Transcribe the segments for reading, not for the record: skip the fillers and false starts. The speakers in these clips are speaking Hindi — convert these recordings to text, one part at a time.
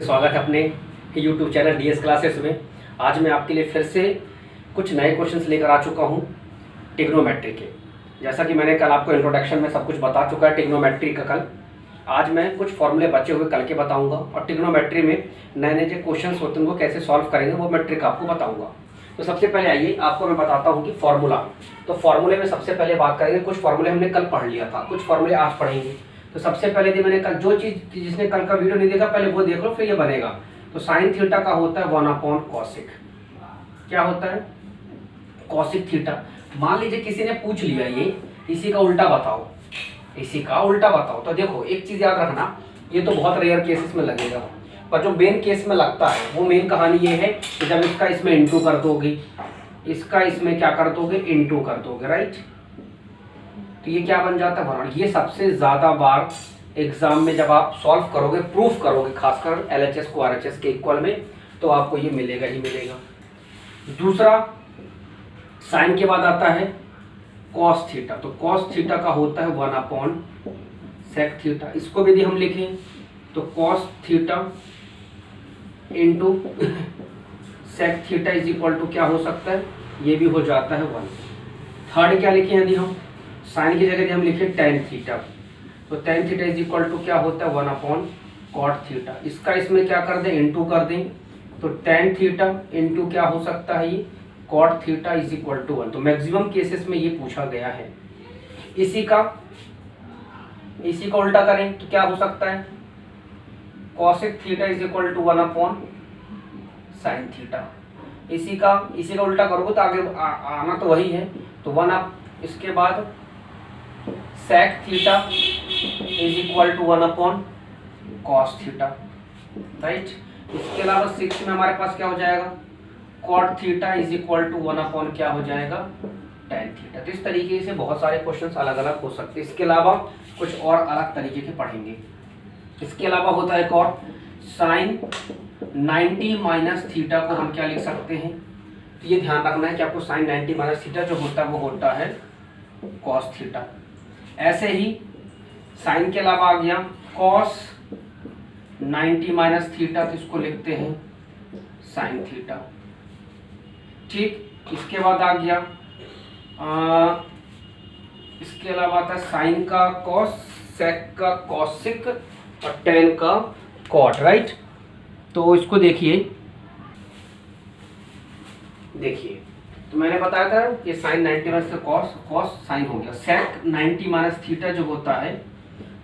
स्वागत है अपने YouTube चैनल DS क्लासेस में। आज मैं आपके लिए फिर से कुछ नए क्वेश्चंस लेकर आ चुका हूं ट्रिग्नोमेट्री के। जैसा कि मैंने कल आपको इंट्रोडक्शन में सब कुछ बता चुका है ट्रिग्नोमेट्री का। कल आज मैं कुछ फॉर्मूले बचे हुए कल के बताऊंगा और ट्रिग्नोमेट्री में नए नए जो क्वेश्चंस होते हैं उनको कैसे सॉल्व करेंगे वो मैं ट्रिक आपको बताऊँगा। तो सबसे पहले आइए आपको मैं बताता हूँ कि फार्मूला। तो फार्मूले में सबसे पहले बात करेंगे, कुछ फार्मूले हमने कल पढ़ लिया था, कुछ फार्मूले आज पढ़ेंगे। तो सबसे पहले यदि मैंने कल जो चीज़, जिसने कल का वीडियो नहीं देखा पहले वो देख लो, फिर ये बनेगा। तो साइन थीटा का होता है 1/cosec। क्या होता है? cosec theta. मान लीजिए किसी ने पूछ लिया ये इसी का उल्टा बताओ, इसी का उल्टा बताओ। तो देखो एक चीज़ याद रखना, ये तो बहुत रेयर केसेस में लगेगा, पर जो मेन केस में लगता है वो मेन कहानी ये है कि जब इसका इसमें इंटू कर दोगे, इसका इसमें क्या कर दोगे, इंटू कर दोगे, राइट। तो ये क्या बन जाता है? ये सबसे ज़्यादा बार एग्जाम में जब आप सॉल्व करोगे, प्रूफ करोगे, खासकर LHS को RHS के इक्वल में, तो आपको ये मिलेगा ही मिलेगा। दूसरा, साइन के बाद आता है कॉस थीटा। तो कॉस थीटा का होता है 1/sec थीटा। इसको भी यदि हम लिखें तो cos theta into sec theta is equal to क्या हो सकता है, ये भी हो जाता है 1। थर्ड क्या लिखें यदि हम साइन की जगह यदि हम लिखें टेन थीटा, तो tan theta is equal to क्या होता है 1/cot थीटा। इसका इसमें क्या कर दें, इंटू कर दें, तो टेन थीटा इंटू क्या हो सकता है ये cot theta is equal to 1। तो मैक्सिमम केसेस में ये पूछा गया है। इसी का उल्टा करें तो क्या हो सकता है, cosec theta is equal to 1/sin theta. इसी का उल्टा करोगे तो आगे आना तो वही है। तो 1 इसके बाद sec theta is equal to 1/cos theta, right. इसके अलावा 6 में हमारे पास क्या हो जाएगा, cot theta is equal to 1 क्या हो जाएगा, tan थीटा। तो इस तरीके से बहुत सारे क्वेश्चंस अलग अलग हो सकते हैं। इसके अलावा कुछ और अलग तरीके के पढ़ेंगे। इसके अलावा होता है एक और, साइन 90 माइनस थीटा को हम क्या लिख सकते हैं। तो ये ध्यान रखना है कि आपको साइन 90 माइनस थीटा जो होता है वो होता है कॉस थीटा। ऐसे ही साइन के अलावा आ गया कॉस 90 माइनस थीटा, तो इसको लिखते हैं साइन थीटा, ठीक। इसके बाद आ गया इसके अलावा आता है साइन का कॉस, सेक का कॉसिक और टेन का कॉट, राइट। तो इसको देखिए तो मैंने बताया था कि साइन 90 माइनस कॉस साइन हो गया। सेक 90 माइनस थीटा जो होता है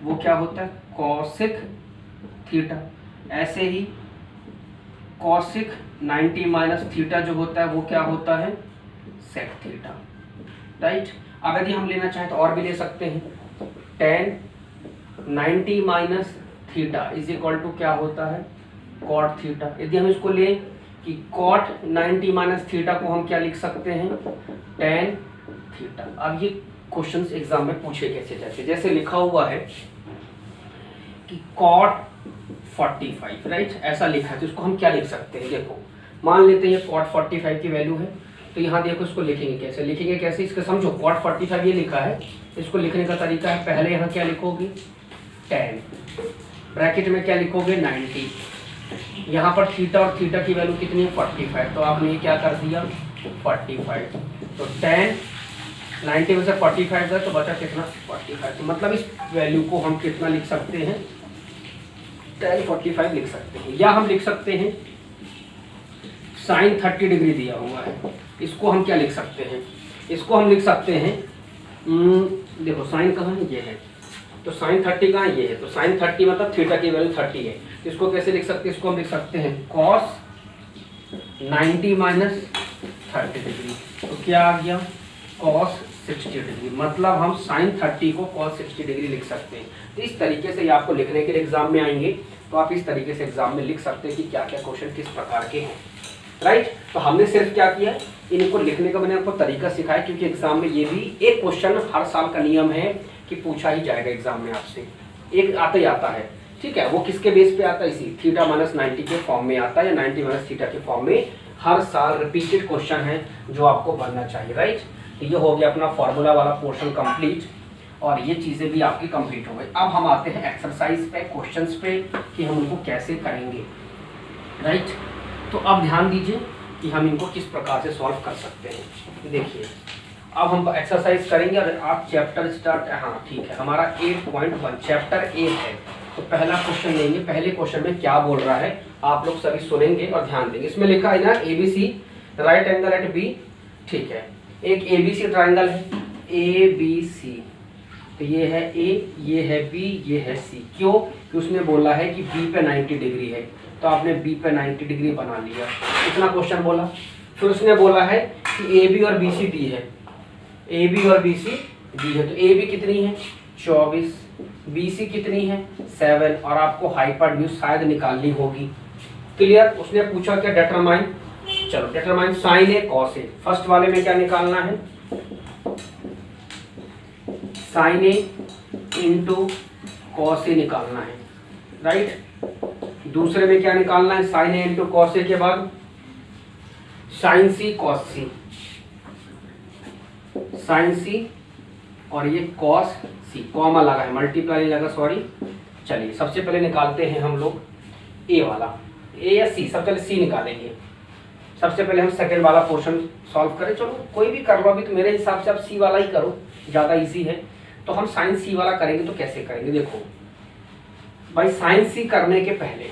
वो क्या होता है, कॉसिक थीटा। ऐसे ही कॉसिक 90 माइनस थीटा जो होता है वो क्या होता है, सेक थीटा, राइट। अब यदि हम लेना चाहें तो और भी ले सकते हैं। Ten 90 minus theta is equal to क्या होता है, कॉट थीटा। यदि हम इसको लें कि कॉट 90 माइनस थीटा को हम क्या लिख सकते हैं, टेन थीटा। अब ये क्वेश्चंस एग्जाम में पूछे कैसे जाते हैं, जैसे लिखा हुआ है कि कॉट 45, राइट, ऐसा लिखा है। तो इसको हम क्या लिख सकते हैं, देखो मान लेते हैं कॉट 45 की वैल्यू है, तो यहाँ देखो इसको लिखेंगे कैसे, इसको समझो। कॉट 45 ये लिखा है, इसको लिखने का तरीका है, पहले यहाँ क्या लिखोगे 10, ब्रैकेट में क्या लिखोगे 90, यहाँ पर थीटा और थीटा की वैल्यू कितनी है 45, तो आपने ये क्या कर दिया 45। तो 10 90 में से 45 है तो बचा कितना 45। तो मतलब इस वैल्यू को हम कितना लिख सकते हैं, 1045 लिख सकते हैं। या हम लिख सकते हैं साइन 30 डिग्री दिया हुआ है, इसको हम क्या लिख सकते हैं, इसको हम लिख सकते हैं देखो साइन कहाँ है, ये है, तो साइन 30 कहाँ है, ये है। तो साइन 30 मतलब थीटा की वैल्यू 30 है। तो इसको कैसे लिख सकते हैं, इसको हम लिख सकते हैं कॉस 90 माइनस 30 डिग्री। तो क्या आ गया, कॉस 60 डिग्री। मतलब हम साइन 30 को कॉस 60 डिग्री लिख सकते हैं। तो इस तरीके से ये आपको लिखने के लिए एग्जाम में आएंगे, तो आप इस तरीके से एग्जाम में लिख सकते हैं कि क्या क्या क्वेश्चन किस प्रकार के हैं, राइट। तो हमने सिर्फ क्या किया, इनको लिखने का मैंने आपको तरीका सिखाया, क्योंकि एग्जाम में ये भी एक क्वेश्चन हर साल का नियम है कि पूछा ही जाएगा एग्जाम में आपसे, एक आता ही आता है, ठीक है। वो किसके बेस पे आता है, इसी थीटा माइनस 90 के फॉर्म में आता है, या 90 माइनस थीटा के फॉर्म में। हर साल रिपीटेड क्वेश्चन है जो आपको बनना चाहिए, राइट। तो ये हो गया अपना फॉर्मूला वाला पोर्शन कंप्लीट, और ये चीज़ें भी आपकी कंप्लीट हो गई। अब हम आते हैं एक्सरसाइज पे, क्वेश्चंस पे कि हम उनको कैसे करेंगे। राइट। तो अब ध्यान दीजिए कि हम इनको किस प्रकार से सॉल्व कर सकते हैं। देखिए अब हम एक्सरसाइज करेंगे और आप चैप्टर स्टार्ट, हाँ ठीक है, हमारा 8.1 चैप्टर 8 है। तो पहला क्वेश्चन लेंगे। पहले क्वेश्चन में क्या बोल रहा है आप लोग सभी सुनेंगे और ध्यान देंगे। इसमें लिखा है ना ABC right angle at B, ठीक है। एक ABC ट्राइंगल है ABC, तो ये है A, ये है B, ये है C। क्यों? कि उसने बोला है कि B पे 90 डिग्री है, तो आपने B पे 90 डिग्री बना लिया। इतना क्वेश्चन बोला। फिर उसने बोला है कि AB और BC दी है, AB और BC दी है, तो AB कितनी है 24, BC कितनी है 7, और आपको हाइपोटेन्यूज शायद निकालनी होगी। क्लियर? उसने पूछा क्या डिटरमाइन, चलो determine sign A cos A. First वाले में क्या निकालना है, sign A into cos A निकालना है, राइट। दूसरे में क्या निकालना है, sign A into cos A के बाद साइन सी कॉस सी, साइन सी और ये कॉस सी, कॉमा लगा है, मल्टीप्लाई लगा, सॉरी। चलिए सबसे पहले निकालते हैं हम लोग ए वाला, ए या सी, सबसे पहले सी निकालेंगे। सबसे पहले हम सेकंड वाला पोर्शन सॉल्व करें। चलो कोई भी कर लो, अभी तो मेरे हिसाब से आप सी वाला ही करो, ज़्यादा इजी है। तो हम साइन सी वाला करेंगे। तो कैसे करेंगे, देखो भाई, साइन सी करने के पहले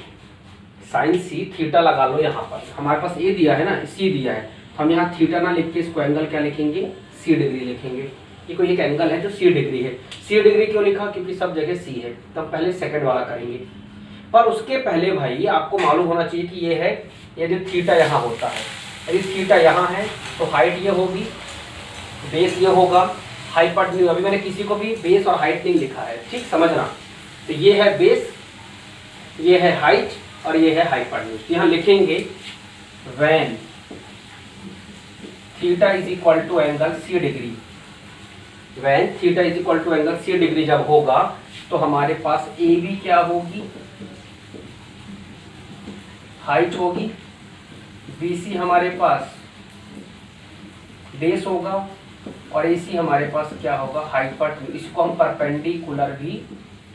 साइन सी थीटा लगा लो। यहाँ पर हमारे पास ए दिया है ना, सी दिया है, हम यहाँ थीटा ना लिख के इसको एंगल क्या लिखेंगे, सी डिग्री लिखेंगे। ये कोई एक एंगल है जो सी डिग्री है। सी डिग्री क्यों लिखा, क्योंकि सब जगह सी है। तब पहले सेकंड वाला करेंगे। पर उसके पहले भाई आपको मालूम होना चाहिए कि ये है, यदि थीटा यहाँ होता है, यदि थीटा यहाँ है तो हाइट ये होगी, बेस ये होगा, हाइपोटेन्यूज। अभी मैंने किसी को भी बेस और हाइट नहीं लिखा है, ठीक समझना। तो ये है बेस, ये है हाइट और ये है हाइपोटेन्यूज। यहाँ लिखेंगे when theta is equal to angle C degree, when theta is equal to angle C degree जब होगा तो हमारे पास ए बी क्या होगी, हाइट होगी, बी सी हमारे पास बेस होगा और ए सी हमारे पास क्या होगा, हाइपोटेन्यूज। इसको हम परपेंडिकुलर भी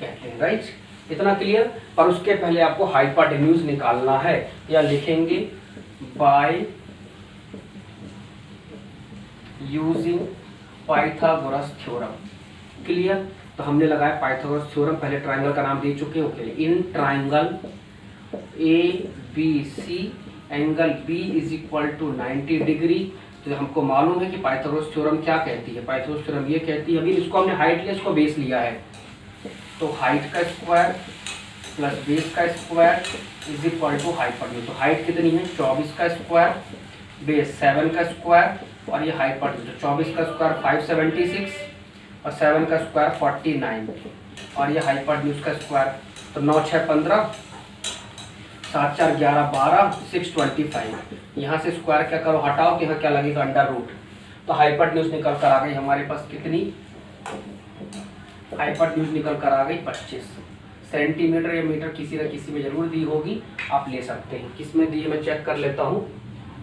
कहते हैं, राइट। इतना क्लियर। पर उसके पहले आपको हाइपोटेन्यूज निकालना है, या लिखेंगे by using Pythagoras theorem. Clear? तो हमने लगाया पाइथागोरस थ्योरम। पहले ट्राइंगल का नाम दे चुके हो। In triangle A B C angle B is equal to 90 degree. तो हमको मालूम है कि पाइथागोरस थ्योरम क्या कहती है। पाइथागोरस थ्योरम ये कहती है, अभी इसको हमने हाइट लिया, इसको बेस लिया है, तो हाइट का स्क्वायर प्लस बेस का square is equal to hypotenuse. तो हाइट कितनी है 24 का स्क्वायर, बेस 7 का स्क्वायर और ये हाइपोटेन्यूज। 24 का स्क्वायर 576 और 7 का स्क्वायर 49 और ये हाइपोटेन्यूज का स्क्वायर। तो 9 6 15, 7 4 11 12, 625। यहाँ से स्क्वायर क्या करो, हटाओ, तो यहाँ क्या लगेगा अंडर रूट। तो हाइपोटेन्यूज निकल कर आ गई हमारे पास कितनी, हाइपोटेन्यूज निकल कर आ गई 25 सेंटीमीटर या मीटर, किसी न किसी में जरूर दी होगी, आप ले सकते हैं। किस में दी है मैं चेक कर लेता हूँ,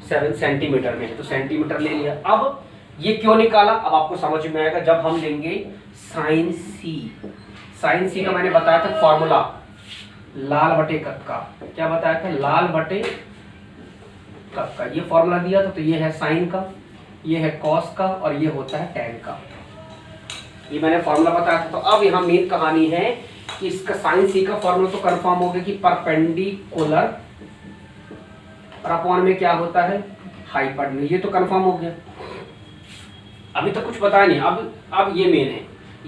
7 सेंटीमीटर में है, तो सेंटीमीटर ले लिया। अब ये क्यों निकाला, अब आपको समझ में आएगा जब हम लेंगे साइन सी। साइन सी का मैंने बताया था फॉर्मूला, लाल बटे कट का। क्या बताया था, लाल बटे कट का। ये फॉर्मूला दिया था। तो ये है साइन का, ये है कॉस का और ये होता है टैन का। ये मैंने फॉर्मूला बताया था। तो अब यहाँ मेन कहानी है कि इसका साइन सी का फॉर्मूला तो कंफर्म हो गया कि परपेंडिकुलर और अपॉन में क्या होता है, हाइपोटेन्यूज। ये तो कंफर्म हो गया। अभी तक कुछ बताया नहीं। अब ये मेन है,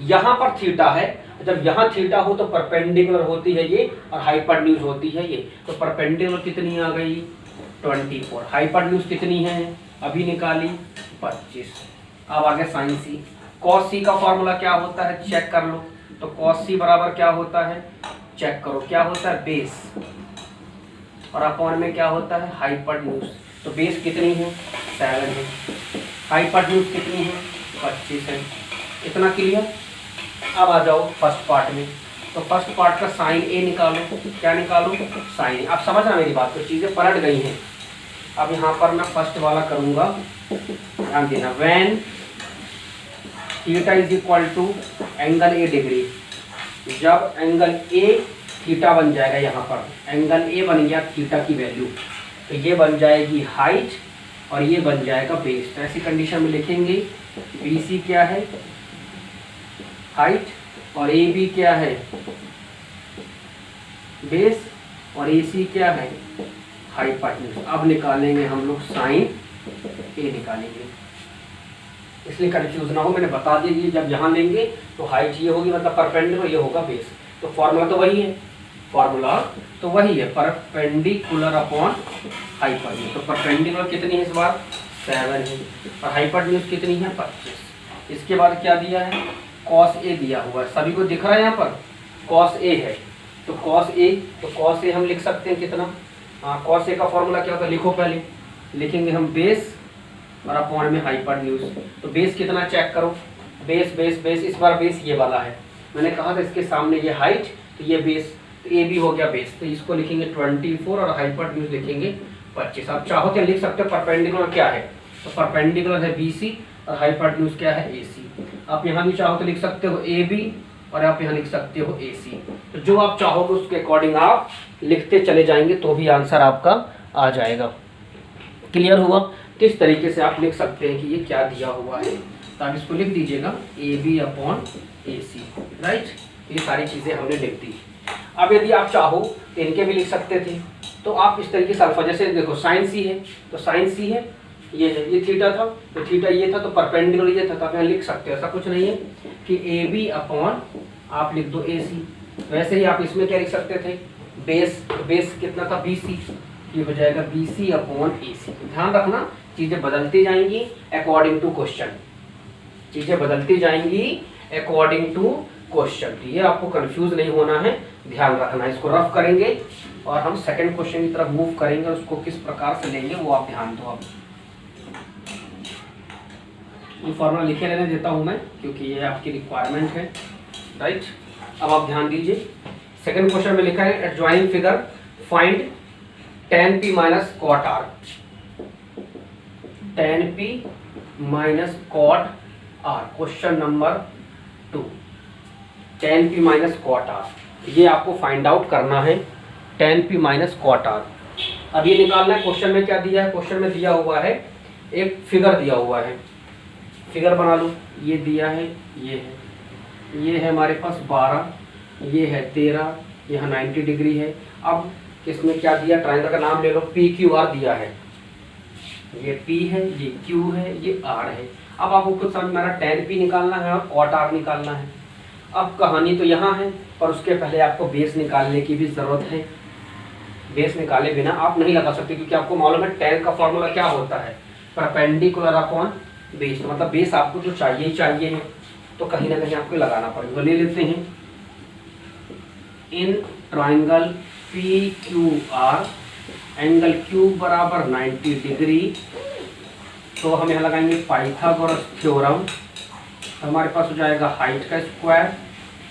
यहाँ पर थीटा है, जब यहाँ थीटा हो तो परपेंडिकुलर होती है ये और हाइपोटेन्यूज होती है ये। तो परपेंडिकुलर कितनी आ गई 24, हाइपोटेन्यूज कितनी है अभी निकाली 25। अब आ गया साइन सी। कॉस सी का फॉर्मूला क्या होता है चेक कर लो। तो कॉस सी बराबर क्या होता है, चेक करो, क्या होता है बेस और अपॉन में क्या होता है हाइपोटेन्यूज। तो बेस कितनी है 7 है, हाइपोटेन्यूज कितनी है 25 है। इतना क्लियर। अब आ जाओ फर्स्ट पार्ट में। तो फर्स्ट पार्ट का साइन ए निकालो। क्या निकालो, साइन ए। आप समझना मेरी बात को, चीज़ें पलट गई हैं। अब यहाँ पर मैं फर्स्ट वाला करूँगा, ध्यान देना। When theta is equal to angle A degree, जब एंगल ए थीटा बन जाएगा यहाँ पर, एंगल ए बन गया थीटा की वैल्यू, तो ये बन जाएगी हाइट और ये बन जाएगा बेस। तो ऐसी कंडीशन में लिखेंगे BC क्या है, हाइट, और AB क्या है, बेस, और AC क्या है, हाइपोटेन्यूज। अब निकालेंगे हम लोग साइन A निकालेंगे, इसलिए कंफ्यूज ना हो, मैंने बता दी जब यहाँ लेंगे तो हाइट ये होगी मतलब परपेंडिकुलर, ये होगा बेस। तो फॉर्मूला तो वही है, परपेंडिकुलर अपॉन हाइपोटेन्यूज। तो परपेंडिकुलर कितनी है इस बार, 7 है, और हाइपोटेन्यूज कितनी है, 25। इसके बाद क्या दिया है, कॉस ए दिया हुआ है, सभी को दिख रहा है यहाँ पर कॉस ए है, तो कॉस ए हम लिख सकते हैं कितना, कॉस ए का फॉर्मूला क्या होता है, लिखो पहले, लिखेंगे हम बेस और अपॉन में हाइपोटेन्यूज। तो बेस कितना चेक करो, बेस बेस बेस, इस बार बेस ये वाला है, मैंने कहा था इसके सामने ये हाइट, तो ये बेस, तो ए भी हो गया बेस, तो इसको लिखेंगे 24 और हाइपोटेन्यूज लिखेंगे 25। आप चाहो तो लिख सकते हो परपेंडिकुलर क्या है, तो परपेंडिकुलर है BC और हाइपोटेन्यूज क्या है, AC। आप यहाँ भी चाहो तो लिख सकते हो AB और आप यहाँ लिख सकते हो AC। तो जो आप चाहोगे उसके अकॉर्डिंग आप लिखते चले जाएंगे तो भी आंसर आपका आ जाएगा। क्लियर हुआ, किस तरीके से आप लिख सकते हैं कि ये क्या दिया हुआ है, तो आप इसको लिख दीजिएगा AB अपॉन AC, राइट। ये सारी चीज़ें हमने लिख दी। अब यदि आप चाहो तो इनके भी लिख सकते थे, तो आप इस तरीके से अल्फा, जैसे देखो साइन C है तो साइन C है, ये है, ये थीटा था तो थीटा ये था, तो परपेंडिकुलर ये था, तो आप यहाँ लिख सकते हो, ऐसा कुछ नहीं है कि AB अपॉन आप लिख दो AC। वैसे ही आप इसमें क्या लिख सकते थे, बेस कितना था, BC, ये हो जाएगा BC अपॉन AC। ध्यान रखना चीज़ें बदलती जाएंगी अकॉर्डिंग टू क्वेश्चन, चीज़ें बदलती जाएंगी अकॉर्डिंग टू क्वेश्चन, ये आपको कंफ्यूज नहीं होना है, ध्यान रखना। इसको रफ करेंगे और हम सेकंड क्वेश्चन की तरफ मूव करेंगे, और उसको किस प्रकार से लेंगे वो आप ध्यान दो। अब ये फॉर्मूला लिखे रहने देता हूँ मैं, क्योंकि ये आपकी रिक्वायरमेंट है, राइट। अब आप ध्यान दीजिए, सेकंड क्वेश्चन में लिखा है adjoining figure find tan p minus cot r, tan p minus cot r, question number 2, tan p minus cot r, ये आपको फाइंड आउट करना है, tan p minus cot r। अब ये निकालना है, क्वेश्चन में क्या दिया है, क्वेश्चन में दिया हुआ है एक फिगर दिया हुआ है, फिगर बना लो, ये दिया है, ये है हमारे पास 12, ये है 13, यहाँ 90 डिग्री है। अब इसमें क्या दिया, ट्रायंगल का नाम ले लो, PQR दिया है, ये P है, ये Q है, ये R है। अब आपको कुछ समझ में आ रहा है, tan P निकालना है और cot R निकालना है। अब कहानी तो यहाँ है, पर उसके पहले आपको बेस निकालने की भी ज़रूरत है, बेस निकाले बिना आप नहीं लगा सकते, क्योंकि आपको मालूम है tan का फॉर्मूला क्या होता है, परपेंडिकुलर अपॉन बेस, मतलब बेस आपको जो चाहिए ही चाहिए है, तो कहीं ना कहीं आपको लगाना पड़ेगा। तो ले लेते हैं, in triangle PQR angle Q बराबर 90 डिग्री, तो हम यहाँ लगाएंगे पाइथागोरस थ्योरम, हमारे पास हो जाएगा हाइट का स्क्वायर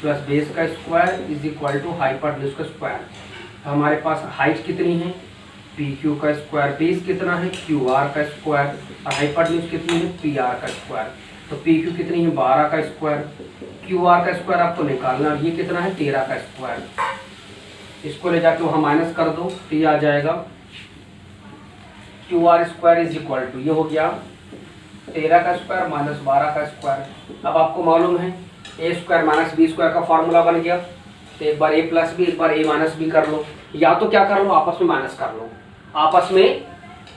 प्लस बेस का square is equal to hypotenuse का स्क्वायर। हमारे पास हाइट कितनी है, PQ का स्क्वायर, बेस कितना है, QR का स्क्वायर, और हाइपोटेन्यूज कितनी है, PR का स्क्वायर। तो PQ कितनी है, 12 का स्क्वायर, QR का स्क्वायर आपको निकालना, और ये कितना है, 13 का स्क्वायर। इसको ले जाके वहाँ माइनस कर दो, तो ये आ जाएगा QR square is equal to, ये हो गया 13 का स्क्वायर माइनस 12 का स्क्वायर। अब आपको मालूम है A square minus B square का फॉर्मूला बन गया, तो एक बार A प्लस बी, एक बार A माइनस बी कर लो, या तो क्या कर लो, आपस में माइनस कर लो, आपस में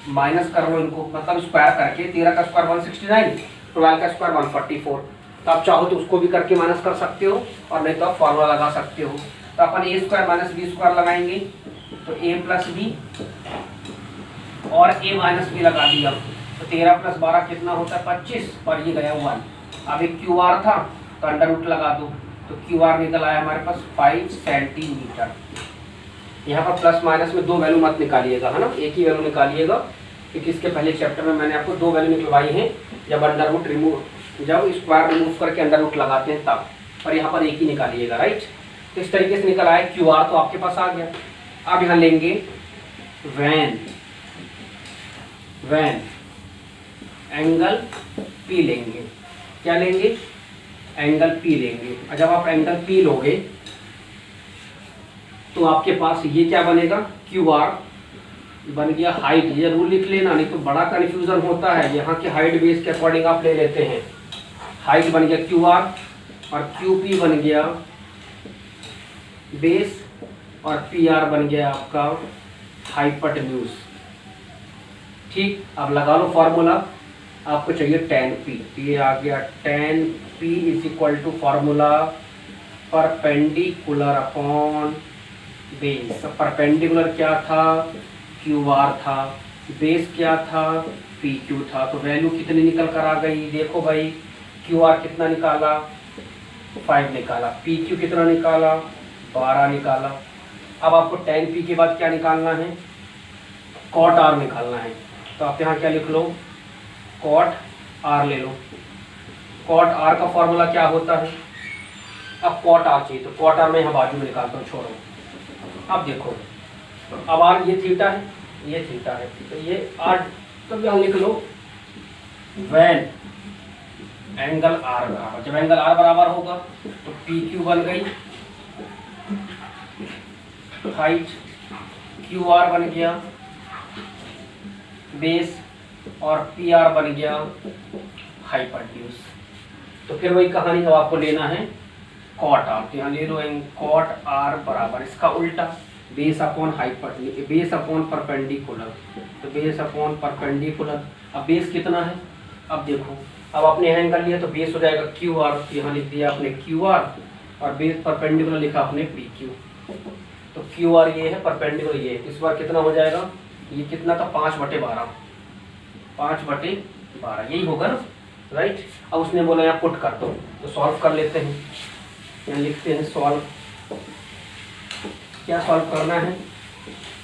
माइनस कर लो इनको, मतलब स्क्वायर करके 13 का स्क्वायर 169, 12 का स्क्वायर 144। तो आप चाहो तो उसको भी करके माइनस कर सकते हो, और नहीं तो आप फॉर्मूला लगा सकते हो। तो अपन A square minus B square लगाएंगे, तो A प्लस बी और A माइनस बी लगा दिया, तो 13 प्लस 12 कितना होता है, 25, पर ये गया 1। अब एक QR था तो अंडर रूट लगा दो, तो QR निकल आया हमारे पास 5 सेंटीमीटर। यहाँ पर प्लस माइनस में दो वैल्यू मत निकालिएगा, है ना, एक ही वैल्यू निकालिएगा, क्योंकि इसके पहले चैप्टर में मैंने आपको दो वैल्यू निकलवाई हैं, जब अंडर रूट रिमूव, जब स्क्वायर रिमूव करके अंडर रूट लगाते हैं तब, पर यहाँ पर एक ही निकालिएगा, राइट। तो इस तरीके से निकल आया, QR तो आपके पास आ गया। अब यहाँ लेंगे वैन एंगल P लेंगे, क्या लेंगे, एंगल P लेंगे। और जब आप एंगल P लोगे तो आपके पास ये क्या बनेगा, क्यू आर बन गया हाइट। ये रूल लिख लेना, नहीं तो बड़ा कन्फ्यूजन होता है। यहाँ के हाइट बेस के अकॉर्डिंग आप ले लेते हैं। हाइट बन गया क्यू आर और क्यू पी बन गया बेस और पी आर बन गया आपका हाइपोटेन्यूज। ठीक, अब लगा लो फॉर्मूला। आपको चाहिए tan p, ये आ गया tan p is equal to formula perpendicular upon base. Perpendicular क्या था, क्यू आर था, बेस क्या था, पी क्यू था। तो वैल्यू कितनी निकल कर आ गई, देखो भाई, क्यू आर कितना निकाला, 5 निकाला, पी क्यू कितना निकाला, 12 निकाला। अब आपको tan p के बाद क्या निकालना है, cot r निकालना है। तो आप यहाँ क्या लिख लो, cot r ले लो। cot r का फॉर्मूला क्या होता है, अब cot r चाहिए तो cot r मैं यहाँ बाजू में निकालता हूँ, छोड़ो। अब देखो, अब r ये थीटा है, ये थीटा है, तो ये r, तो यहाँ लिख लो when एंगल r बराबर, जब एंगल r बराबर होगा तो पी क्यू बन गई हाइट, क्यू आर बन गया बेस और पी आर बन गया हाइपोटेन्यूज। तो फिर वही कहानी, अब आपको लेना है कॉट आर। तो यहाँ ले लो कॉट आर बराबर इसका उल्टा base upon hypotenuse, base upon perpendicular. तो बेस अपॉन परपेंडिकुलर, अब बेस कितना है, अब देखो, अब आपने यहाँ एंगल लिया तो बेस हो जाएगा क्यू आर। तो यहाँ लिख दिया आपने क्यू आर और बेस परपेंडिकुलर लिखा आपने पी क्यू। तो क्यू आर ये है, परपेंडिकुलर ये है। इस बार कितना हो जाएगा, ये कितना था, 5/12, 5/12 यही होगा ना, राइट। अब उसने बोला यहाँ पुट कर दो, तो सॉल्व कर लेते हैं। यहाँ लिखते हैं सॉल्व, क्या सॉल्व करना है,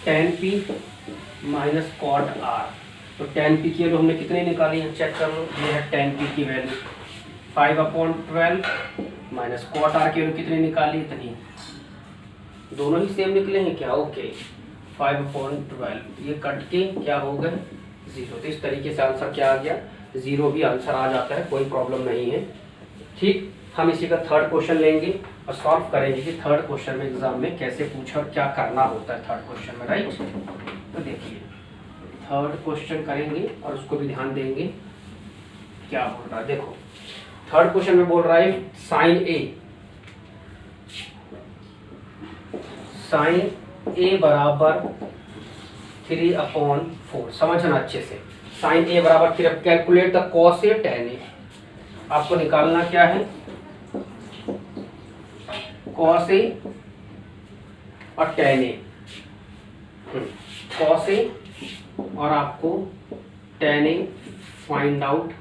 tan p minus cot r। तो tan p की वैल्यू हमने कितनी निकाली है, चेक कर लो। ये है tan p की वैल्यू 5/12 माइनस कॉट r की वैल्यू कितनी निकाली, इतनी। दोनों ही सेम निकले हैं क्या, ओके। 5/12 ये कट के क्या हो गए 0। तो इस तरीके से आंसर क्या आ गया, 0 भी आंसर आ जाता है, कोई प्रॉब्लम नहीं है। ठीक, हम इसी का थर्ड क्वेश्चन लेंगे और सॉल्व करेंगे कि थर्ड क्वेश्चन में एग्जाम में कैसे पूछा और क्या करना होता है थर्ड क्वेश्चन में, राइट। तो देखिए थर्ड क्वेश्चन करेंगे और उसको भी ध्यान देंगे क्या बोल रहा है। देखो थर्ड क्वेश्चन में बोल रहा है साइन ए बराबर 3/4। समझना अच्छे से, साइन ए बराबर 3, calculate the cos A tan ए। आपको निकालना क्या है, कॉस ए और tan ए, कॉस ए और आपको tan ए फाइंड आउट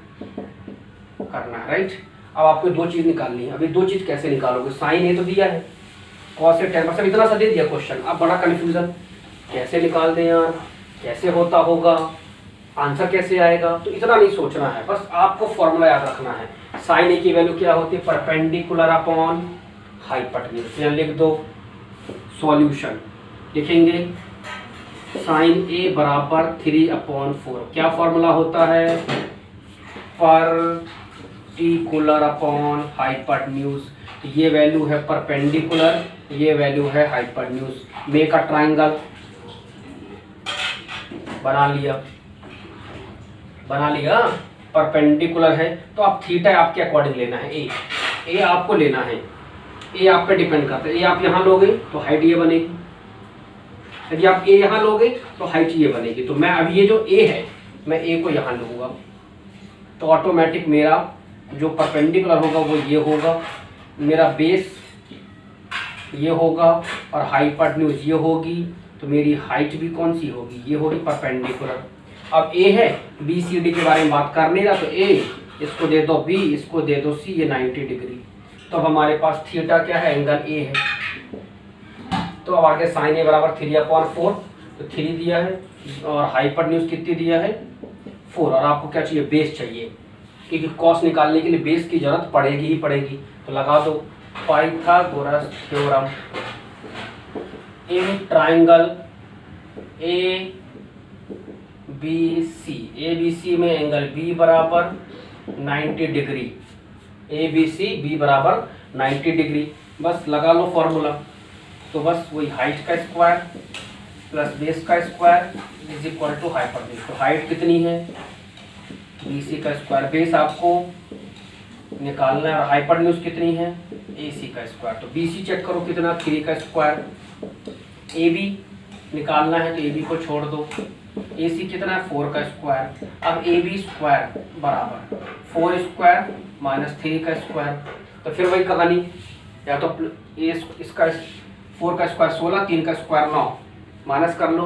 करना है, राइट। अब आपको दो चीज निकालनी है। अभी दो चीज कैसे निकालोगे, साइन ए तो दिया है, कॉस ए tan, मतलब इतना सा दे दिया क्वेश्चन। अब बड़ा कन्फ्यूजन, कैसे निकाल दें यार, कैसे होता होगा, आंसर कैसे आएगा, तो इतना नहीं सोचना है, बस आपको फॉर्मूला याद रखना है। साइन ए की वैल्यू क्या होती है, परपेंडिकुलर अपॉन हाइपोटेन्यूज। यहाँ लिख दो सॉल्यूशन, लिखेंगे साइन ए बराबर 3/4। क्या फॉर्मूला होता है, परपेंडिकुलर अपॉन हाइपोटेन्यूज। तो ये वैल्यू है परपेंडिकुलर, ये वैल्यू है हाइपोटेन्यूज। मेक अ ट्राइंगल, बना लिया, परपेंडिकुलर है तो आप थीटा आपके अकॉर्डिंग लेना है। ए आपको लेना है, ए आप पे डिपेंड करता है। ए आप यहाँ लोगे तो हाइट ये बनेगी, यदि आप ए यहाँ लोगे तो हाइट ये बनेगी। तो मैं अब ये जो ए है, मैं ए को यहाँ लूँगा तो ऑटोमेटिक मेरा जो परपेंडिकुलर होगा वो ये होगा, मेरा बेस ये होगा और हाइपोटेन्यूज ये होगी। तो मेरी हाइट भी कौन सी होगी, ये होगी परपेंडिकुलर। अब ए है, बी सी डी के बारे में बात कर नहीं रहा, तो ए इसको दे दो बी, इसको दे दो सी, ये 90 डिग्री। तो अब हमारे पास थीटा क्या है, एंगल ए है। तो अब आगे साइन ए बराबर 3/4, तो 3 दिया है और हाइपोटेन्यूज कितनी दिया है 4। और आपको क्या चाहिए, बेस चाहिए, क्योंकि कॉस निकालने के लिए बेस की जरूरत पड़ेगी ही पड़ेगी। तो लगा दो Pythagoras theorem in triangle A B C में एंगल बी बराबर 90 degree, A B C B बराबर 90 डिग्री। बस लगा लो फॉर्मूला, तो बस वही हाइट का स्क्वायर प्लस बेस का square is equal to hypotenuse. तो हाइट कितनी है, BC का स्क्वायर, बेस आपको निकालना है और हाइपोटेन्यूज कितनी है, AC का स्क्वायर। तो BC चेक करो कितना, 3 का स्क्वायर। AB निकालना है तो AB को छोड़ दो, AC कितना है, 4 का स्क्वायर। अब AB स्क्वायर बराबर 4 स्क्वायर माइनस 3 का स्क्वायर। तो फिर वही कहानी, या तो इसका 4 का स्क्वायर 16, 3 का स्क्वायर 9, माइनस कर लो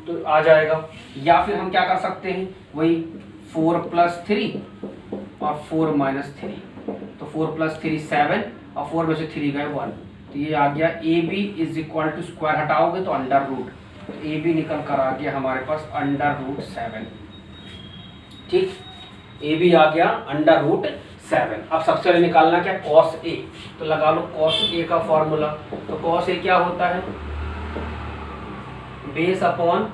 तो आ जाएगा। या फिर हम क्या कर सकते हैं, वही 4 प्लस 3 और 4 माइनस 3, तो 4 प्लस 3 7 और 4 में से 3 गए 1, तो ये आ गया AB is equal to square हटाओगे तो अंडर रूट, तो AB निकल कर आ गया हमारे पास अंडर रूट 7। ठीक, AB आ गया अंडर रूट 7। अब सबसे पहले निकालना क्या, cos A, तो लगा लो cos A का फॉर्मूला। तो cos A क्या होता है, बेस अपॉन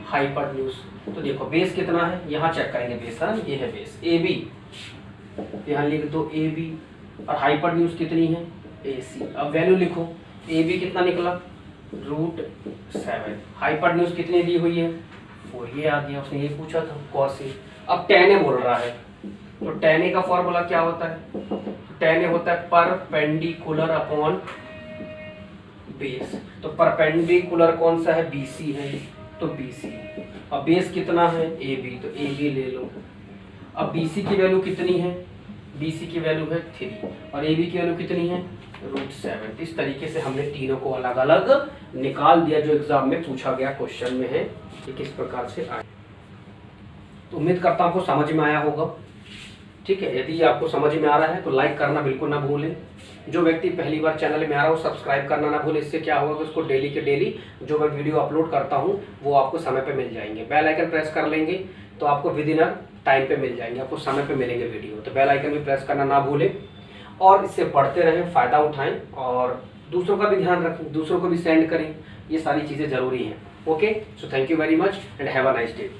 हाइपोटेन्यूज। तो देखो बेस कितना है, यहाँ चेक करेंगे बेस, है ये है बेस AB, यहाँ लिख दो AB, और हाइपोटेन्यूज कितनी है AC। अब वैल्यू लिखो, AB कितना निकला रूट 7, हाइपोटेन्यूज कितनी दी हुई है 4, ये आ गया, उसने ये पूछा था cos A। अब tan A बोल रहा है, तो tan A का फॉर्मूला क्या होता है, tan A होता है परपेंडिकुलर अपॉन बेस। तो परपेंडिकुलर कौन सा है, BC है, तो BC। अब बेस कितना है AB, तो AB ले लो। अब BC की वैल्यू कितनी है, BC की वैल्यू है 3 और AB की वैल्यू कितनी है रूट 7। इस तरीके से हमने तीनों को अलग अलग निकाल दिया जो एग्जाम में पूछा गया क्वेश्चन में है कि किस प्रकार से आए। तो उम्मीद करता हूं आपको समझ में आया होगा। ठीक है, यदि आपको समझ में आ रहा है तो लाइक करना बिल्कुल ना भूलें। जो व्यक्ति पहली बार चैनल में आ रहा हो सब्सक्राइब करना ना भूले। इससे क्या होगा कि उसको डेली के डेली जो मैं वीडियो अपलोड करता हूँ वो आपको समय पे मिल जाएंगे। बेल आइकन प्रेस कर लेंगे तो आपको विद इन टाइम पे मिल जाएंगे, आपको समय पे मिलेंगे वीडियो। तो बेल आइकन भी प्रेस करना ना भूलें और इससे पढ़ते रहें, फ़ायदा उठाएं और दूसरों का भी ध्यान रखें, दूसरों को भी सेंड करें। ये सारी चीज़ें ज़रूरी हैं। Okay, so thank you very much and have a nice day.